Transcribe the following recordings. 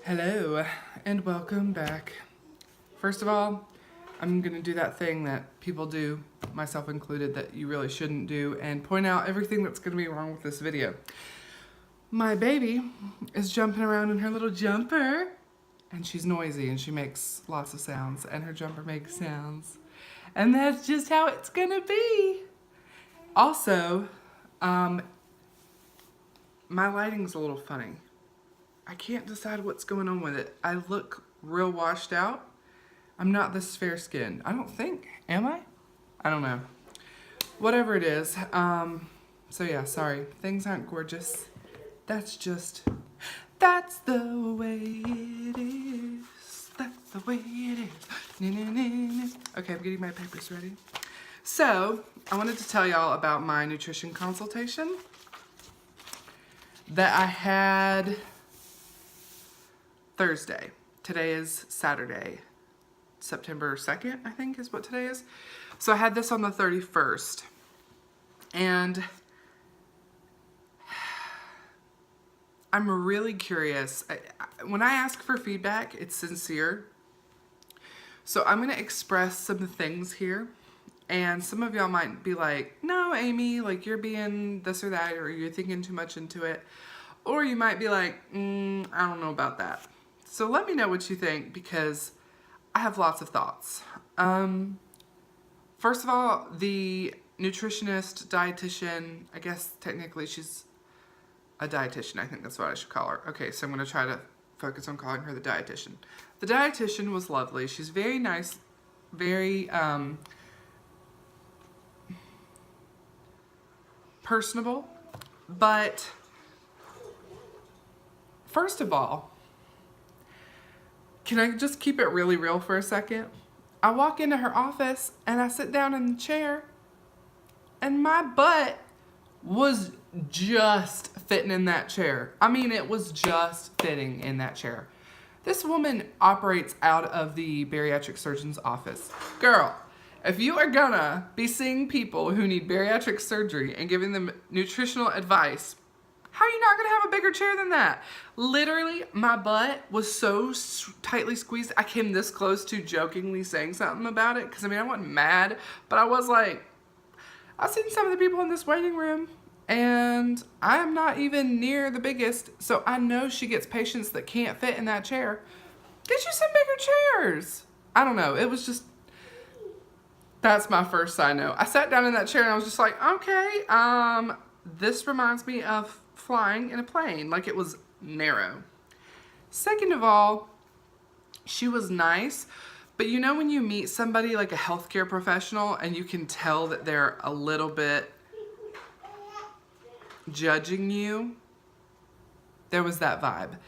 Hello and welcome back. First of all, I'm gonna do that thing that people do, myself included, that you really shouldn't do and point out everything that's gonna be wrong with this video. My baby is jumping around in her little jumper and she's noisy and she makes lots of sounds and her jumper makes sounds. And that's just how it's gonna be. Also, my lighting's a little funny. I can't decide what's going on with it. I look real washed out. I'm not this fair skinned. I don't think. Am I? I don't know. Whatever it is. So yeah, sorry. Things aren't gorgeous. That's the way it is. That's the way it is. Okay, I'm getting my papers ready. So, I wanted to tell y'all about my nutrition consultation that I had Thursday. Today is Saturday, September 2nd, I think is what today is. So I had this on the 31st. And I'm really curious. When I ask for feedback, it's sincere. So I'm going to express some things here. And some of y'all might be like, no, Amy, like you're being this or that, or you're thinking too much into it. Or you might be like, I don't know about that. So let me know what you think because I have lots of thoughts. First of all, the nutritionist, dietitian, I guess technically she's a dietitian. I think that's what I should call her. Okay, so I'm going to try to focus on calling her the dietitian. The dietitian was lovely. She's very nice, very personable. But first of all, can I just keep it really real for a second? I walk into her office and I sit down in the chair and my butt was just fitting in that chair. I mean, it was just fitting in that chair. This woman operates out of the bariatric surgeon's office. Girl, if you are gonna be seeing people who need bariatric surgery and giving them nutritional advice, how are you not gonna have a bigger chair than that? Literally, my butt was so tightly squeezed, I came this close to jokingly saying something about it, because I mean, I wasn't mad, but I was like, I've seen some of the people in this waiting room, and I'm not even near the biggest, so I know she gets patients that can't fit in that chair. Get you some bigger chairs. I don't know, it was just, that's my first side note. I sat down in that chair and I was just like, okay, this reminds me of flying in a plane, like it was narrow. Second of all, she was nice, but you know when you meet somebody like a healthcare professional and you can tell that they're a little bit judging you? There was that vibe.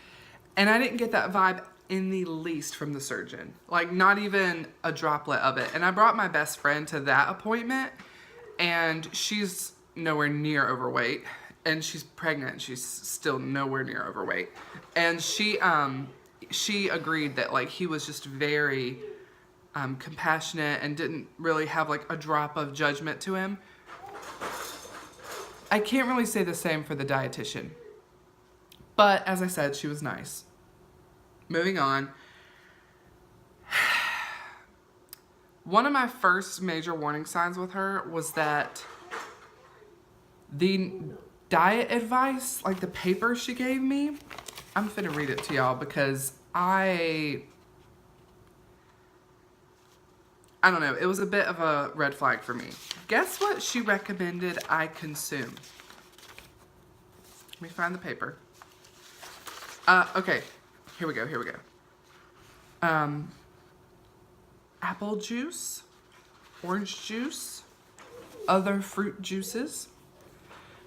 And I didn't get that vibe in the least from the surgeon. Like not even a droplet of it. And I brought my best friend to that appointment and she's nowhere near overweight. And she's pregnant. She's still nowhere near overweight. And she agreed that like he was just very compassionate and didn't really have like a drop of judgment to him. I can't really say the same for the dietitian. But as I said, she was nice. Moving on. One of my first major warning signs with her was that the diet advice, like the paper she gave me, I'm finna read it to y'all because I don't know, it was a bit of a red flag for me. Guess what she recommended I consume? Let me find the paper. Okay, here we go. Apple juice, orange juice, other fruit juices,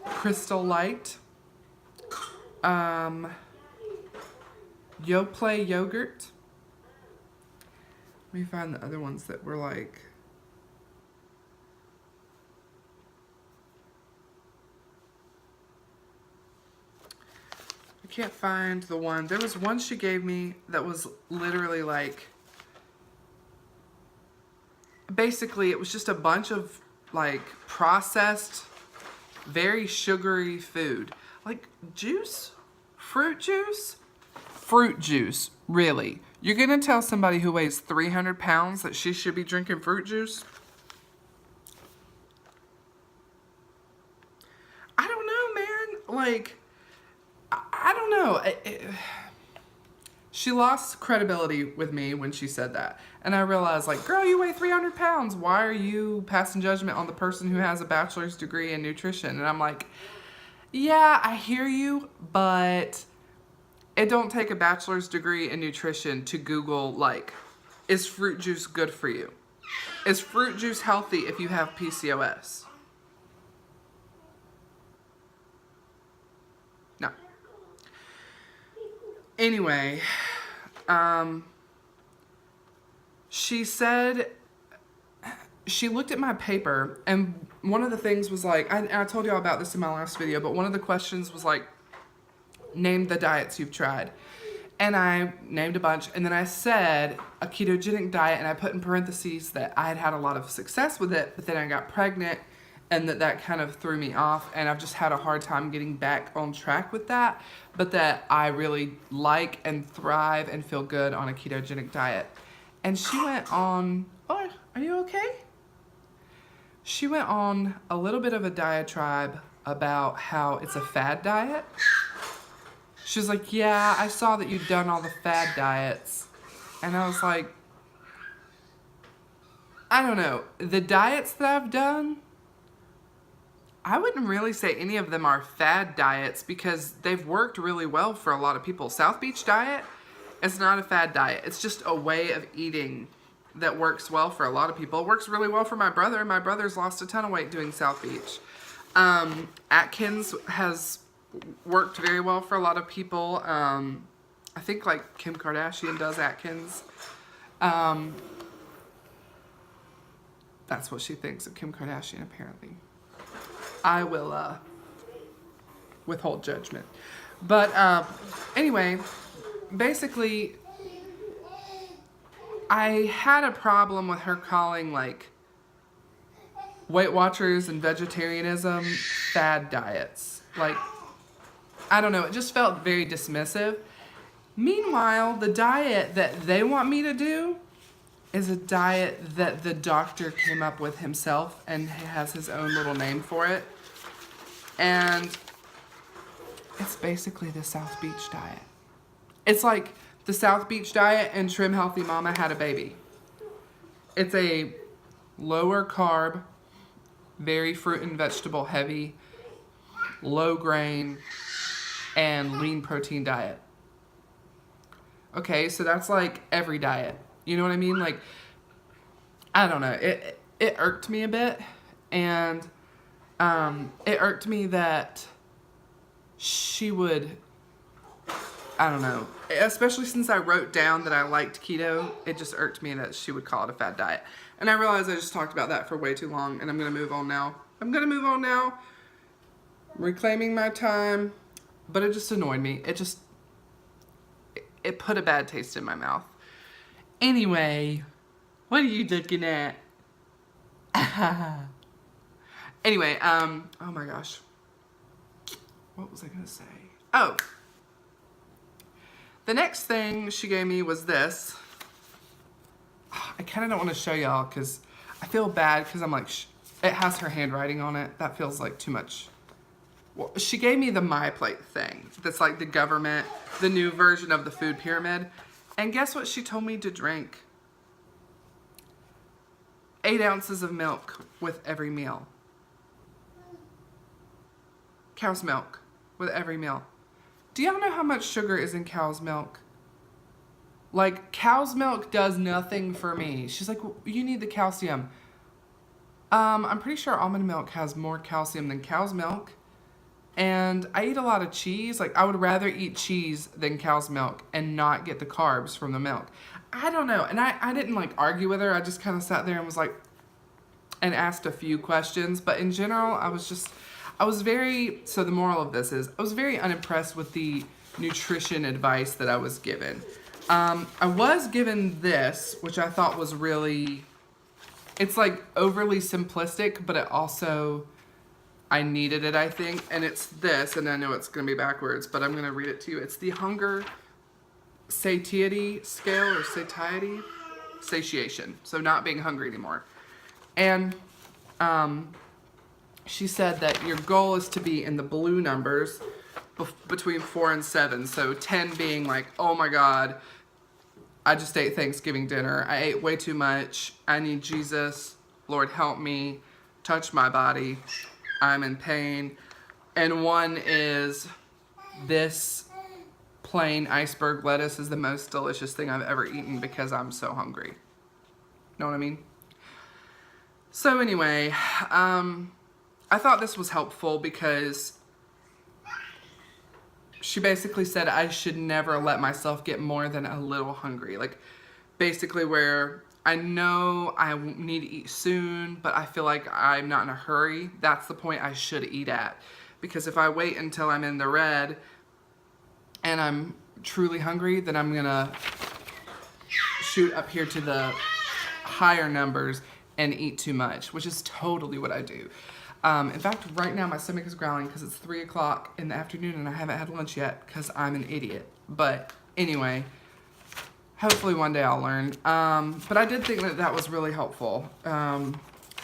Crystal Light, Yoplait yogurt. Let me find the other ones that were like, I can't find the one. There was one she gave me that was literally like, basically it was just a bunch of like processed, very sugary food. Like juice? Fruit juice? Fruit juice, really? You're going to tell somebody who weighs 300 pounds that she should be drinking fruit juice? I don't know, man. Like, I don't know. She lost credibility with me when she said that. And I realized, like, girl, you weigh 300 pounds. Why are you passing judgment on the person who has a bachelor's degree in nutrition? And I'm like, yeah, I hear you, but it don't take a bachelor's degree in nutrition to Google, like, is fruit juice good for you? Is fruit juice healthy if you have PCOS? No. Anyway, she said, she looked at my paper, and one of the things was like, I told y'all about this in my last video, but one of the questions was like, name the diets you've tried. And I named a bunch, and then I said a ketogenic diet, and I put in parentheses that I had had a lot of success with it, but then I got pregnant, and that kind of threw me off, and I've just had a hard time getting back on track with that, but that I really like and thrive and feel good on a ketogenic diet. And she went on, oh, are you okay? She went on a little bit of a diatribe about how it's a fad diet. She was like, yeah, I saw that you'd done all the fad diets. And I was like, I don't know. The diets that I've done, I wouldn't really say any of them are fad diets because they've worked really well for a lot of people. South Beach diet, it's not a fad diet. It's just a way of eating that works well for a lot of people. It works really well for my brother. My brother's lost a ton of weight doing South Beach. Atkins has worked very well for a lot of people. I think like Kim Kardashian does Atkins. That's what she thinks of Kim Kardashian, apparently. I will withhold judgment. But anyway, basically, I had a problem with her calling like Weight Watchers and vegetarianism fad diets. Like, I don't know, it just felt very dismissive. Meanwhile, the diet that they want me to do is a diet that the doctor came up with himself and has his own little name for it. And it's basically the South Beach diet. It's like the South Beach diet and Trim Healthy Mama had a baby. It's a lower carb, very fruit and vegetable heavy, low grain, and lean protein diet. Okay, so that's like every diet. You know what I mean? Like, I don't know. It irked me a bit, and it irked me that she would, I don't know, especially since I wrote down that I liked keto, it just irked me that she would call it a fad diet. And I realized I just talked about that for way too long, and I'm going to move on now. I'm reclaiming my time, but it just annoyed me. It put a bad taste in my mouth. Anyway, what are you looking at? Anyway, oh my gosh. What was I going to say? Oh. The next thing she gave me was this. I kind of don't want to show y'all because I feel bad because I'm like, it has her handwriting on it. That feels like too much. Well, she gave me the My Plate thing. That's like the government, the new version of the food pyramid. And guess what she told me to drink? 8 ounces of milk with every meal. Cow's milk with every meal. Do y'all know how much sugar is in cow's milk? Like, cow's milk does nothing for me. She's like, well, you need the calcium. I'm pretty sure almond milk has more calcium than cow's milk. And I eat a lot of cheese. Like, I would rather eat cheese than cow's milk and not get the carbs from the milk. I don't know. And I didn't, like, argue with her. I just kind of sat there and was like, and asked a few questions. But in general, so the moral of this is, I was very unimpressed with the nutrition advice that I was given. I was given this, which I thought was really, it's like overly simplistic, but it also, I needed it, I think. And it's this, and I know it's going to be backwards, but I'm going to read it to you. It's the Hunger satiety scale or satiation. So not being hungry anymore. And she said that your goal is to be in the blue numbers between 4 and 7. So 10 being like, oh my God, I just ate Thanksgiving dinner. I ate way too much. I need Jesus. Lord, help me. Touch my body. I'm in pain. And 1 is this plain iceberg lettuce is the most delicious thing I've ever eaten because I'm so hungry. Know what I mean? So anyway, I thought this was helpful because she basically said I should never let myself get more than a little hungry. Like, basically where I know I need to eat soon, but I feel like I'm not in a hurry. That's the point I should eat at. Because if I wait until I'm in the red and I'm truly hungry, then I'm gonna shoot up here to the higher numbers and eat too much, which is totally what I do. In fact, right now my stomach is growling because it's 3 o'clock in the afternoon and I haven't had lunch yet because I'm an idiot. But anyway, hopefully one day I'll learn. But I did think that that was really helpful. And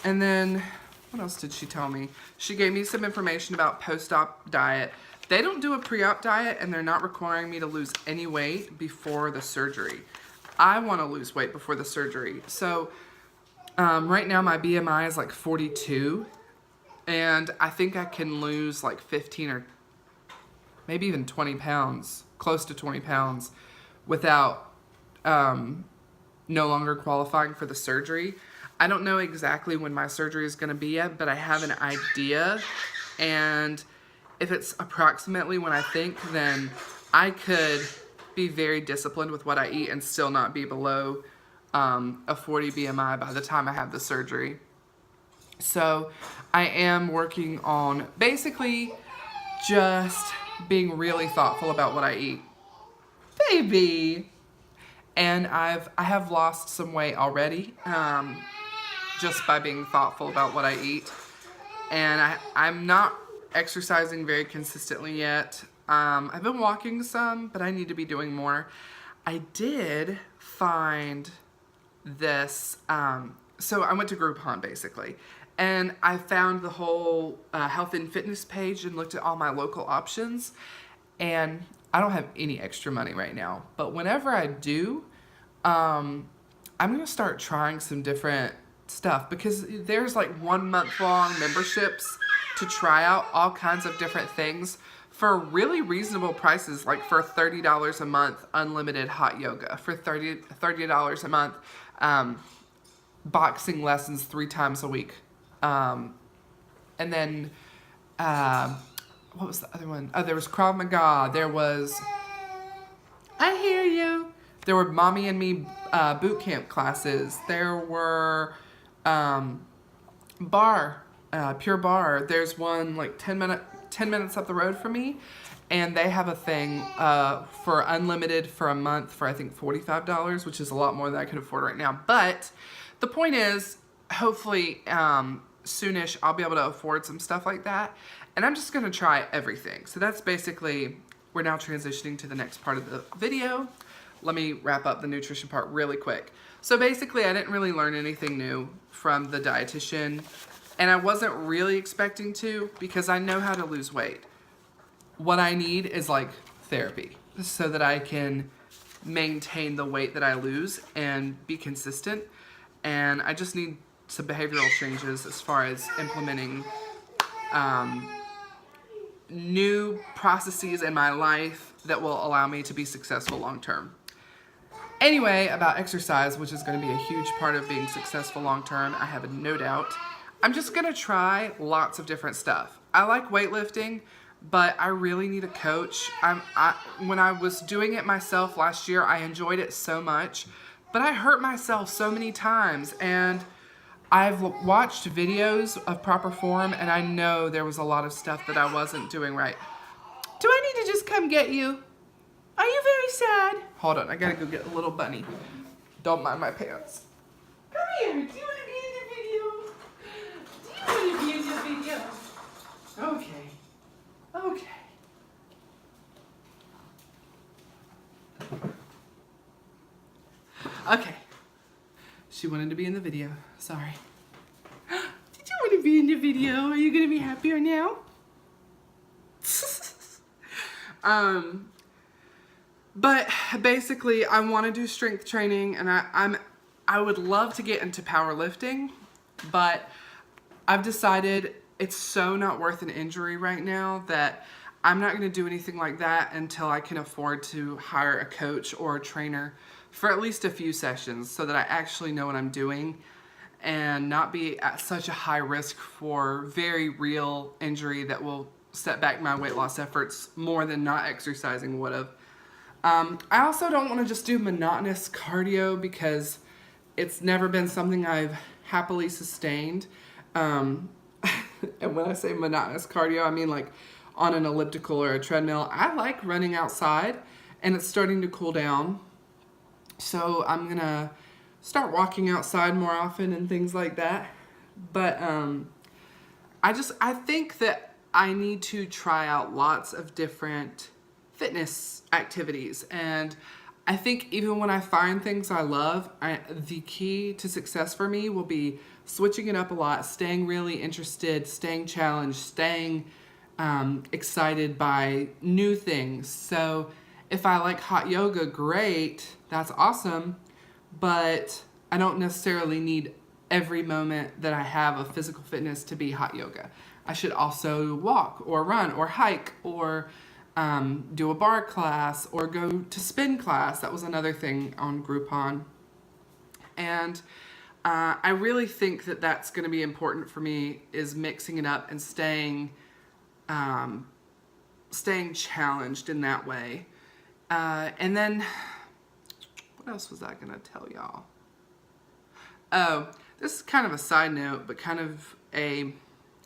then, what else did she tell me? She gave me some information about post-op diet. They don't do a pre-op diet and they're not requiring me to lose any weight before the surgery. I want to lose weight before the surgery. So right now my BMI is like 42. And I think I can lose like 15 or maybe even 20 pounds, close to 20 pounds, without no longer qualifying for the surgery. I don't know exactly when my surgery is going to be yet, but I have an idea. And if it's approximately when I think, then I could be very disciplined with what I eat and still not be below a 40 BMI by the time I have the surgery. So I am working on basically just being really thoughtful about what I eat. Baby! And I have lost some weight already just by being thoughtful about what I eat. And I'm not exercising very consistently yet. I've been walking some, but I need to be doing more. I did find this, so I went to Groupon basically. And I found the whole health and fitness page and looked at all my local options. And I don't have any extra money right now. But whenever I do, I'm going to start trying some different stuff. Because there's like 1 month long memberships to try out all kinds of different things for really reasonable prices. Like for $30 a month, unlimited hot yoga. For $30 a month, boxing lessons 3 times a week. And then, what was the other one? Oh, there was Krav Maga. There was, I hear you. There were Mommy and Me boot camp classes. There were Pure Barre. There's one like 10 minutes up the road from me. And they have a thing for unlimited for a month for I think $45, which is a lot more than I could afford right now. But the point is, hopefully soonish I'll be able to afford some stuff like that, and I'm just gonna try everything. So that's basically, we're now transitioning to the next part of the video. Let me wrap up the nutrition part really quick. So basically I didn't really learn anything new from the dietitian, and I wasn't really expecting to because I know how to lose weight. What I need is like therapy so that I can maintain the weight that I lose and be consistent. And I just need some behavioral changes as far as implementing new processes in my life that will allow me to be successful long term. Anyway, about exercise, which is going to be a huge part of being successful long term, I have no doubt. I'm just going to try lots of different stuff. I like weightlifting, but I really need a coach. When I was doing it myself last year, I enjoyed it so much, but I hurt myself so many times, and I've watched videos of proper form, and I know there was a lot of stuff that I wasn't doing right. Do I need to just come get you? Are you very sad? Hold on, I gotta go get a little bunny. Don't mind my pants. Come here, do you want to be in the video? Do you want to be in the video? Okay, okay. Okay. She wanted to be in the video. Sorry. Did you want to be in the video? Are you gonna be happier now? But basically, I want to do strength training, and I would love to get into powerlifting, but I've decided it's so not worth an injury right now that I'm not going to do anything like that until I can afford to hire a coach or a trainer for at least a few sessions so that I actually know what I'm doing and not be at such a high risk for very real injury that will set back my weight loss efforts more than not exercising would have. I also don't want to just do monotonous cardio because it's never been something I've happily sustained. And when I say monotonous cardio, I mean like on an elliptical or a treadmill. I like running outside, and it's starting to cool down. So I'm going to start walking outside more often and things like that. But I think that I need to try out lots of different fitness activities, and I think even when I find things I love, the key to success for me will be switching it up a lot, staying really interested, staying challenged, staying excited by new things. So if I like hot yoga, great, that's awesome, but I don't necessarily need every moment that I have of physical fitness to be hot yoga. I should also walk or run or hike or do a bar class or go to spin class. That was another thing on Groupon. And I really think that that's going to be important for me, is mixing it up and staying challenged in that way. And then, what else was I going to tell y'all? Oh, this is kind of a side note, but kind of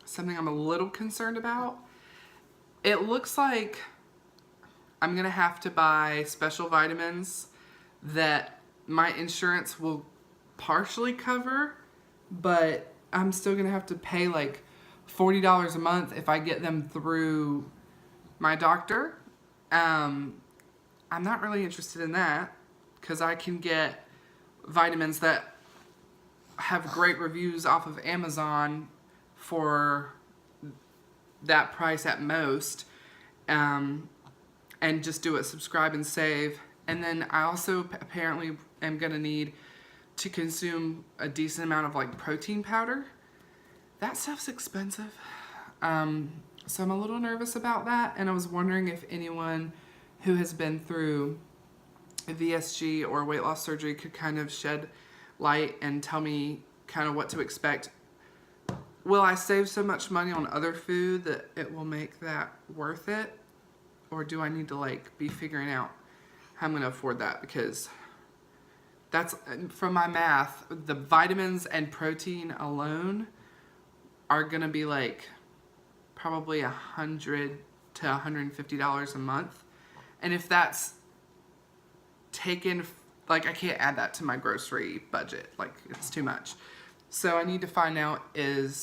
something I'm a little concerned about. It looks like I'm going to have to buy special vitamins that my insurance will partially cover, but I'm still going to have to pay like $40 a month if I get them through my doctor. I'm not really interested in that because I can get vitamins that have great reviews off of Amazon for that price at most. And just do it, subscribe and save. And then I also apparently am going to need to consume a decent amount of like protein powder. That stuff's expensive. So I'm a little nervous about that. And I was wondering if anyone who has been through VSG or weight loss surgery could kind of shed light and tell me kind of what to expect. Will I save so much money on other food that it will make that worth it? Or do I need to like be figuring out how I'm going to afford that? Because that's, from my math, the vitamins and protein alone are going to be like probably $100 to $150 a month. And if that's taken, like I can't add that to my grocery budget. Like it's too much. So I need to find out if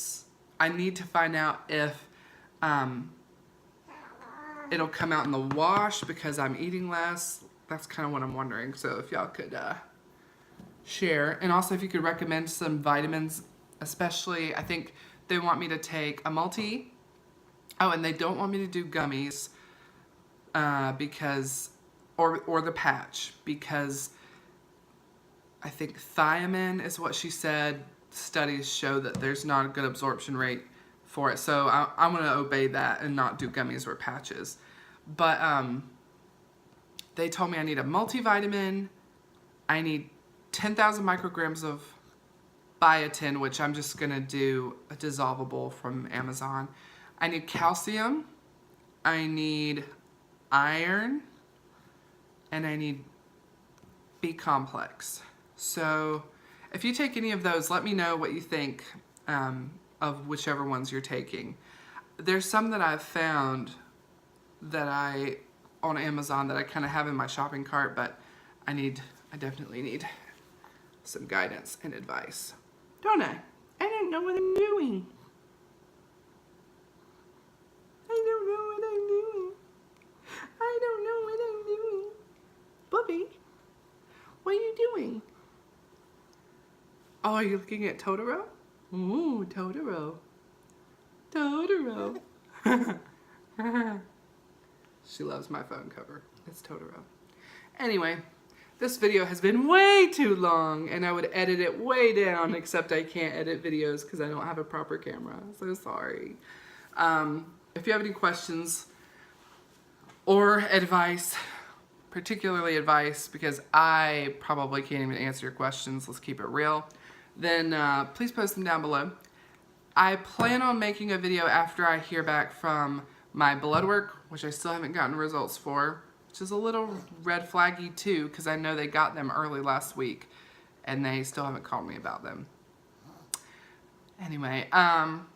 it'll come out in the wash because I'm eating less. That's kind of what I'm wondering. So if y'all could share. And also if you could recommend some vitamins, especially I think they want me to take a multi. Oh, and they don't want me to do gummies because, or the patch, because I think thiamine is what she said. Studies show that there's not a good absorption rate for it. So I'm going to obey that and not do gummies or patches. But they told me I need a multivitamin. I need 10,000 micrograms of biotin, which I'm just going to do a dissolvable from Amazon. I need calcium. I need iron. And I need B complex. So if you take any of those, let me know what you think of whichever ones you're taking. There's some that I've found that on Amazon that I kind of have in my shopping cart, but I definitely need some guidance and advice. Don't I? I don't know what I'm doing. I don't know what I'm doing. I don't know what I'm doing. Bubby, what are you doing? Oh, are you looking at Totoro? Ooh, Totoro. Totoro. She loves my phone cover. It's Totoro. Anyway, this video has been way too long, and I would edit it way down, except I can't edit videos because I don't have a proper camera. So sorry. If you have any questions or advice, particularly advice, because I probably can't even answer your questions, let's keep it real, then please post them down below. I plan on making a video after I hear back from my blood work, which I still haven't gotten results for, which is a little red flaggy too, because I know they got them early last week, and they still haven't called me about them. Anyway, I'm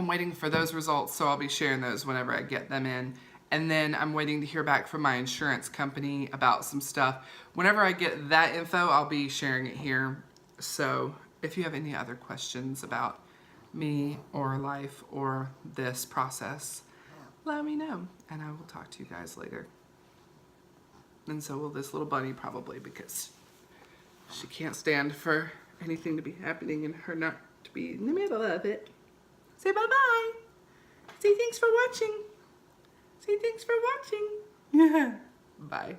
waiting for those results, so I'll be sharing those whenever I get them in. And then I'm waiting to hear back from my insurance company about some stuff. Whenever I get that info, I'll be sharing it here. So if you have any other questions about me or life or this process, let me know, and I will talk to you guys later. And so will this little bunny probably, because she can't stand for anything to be happening and her not to be in the middle of it. Say bye-bye. Say thanks for watching. Say thanks for watching. Bye.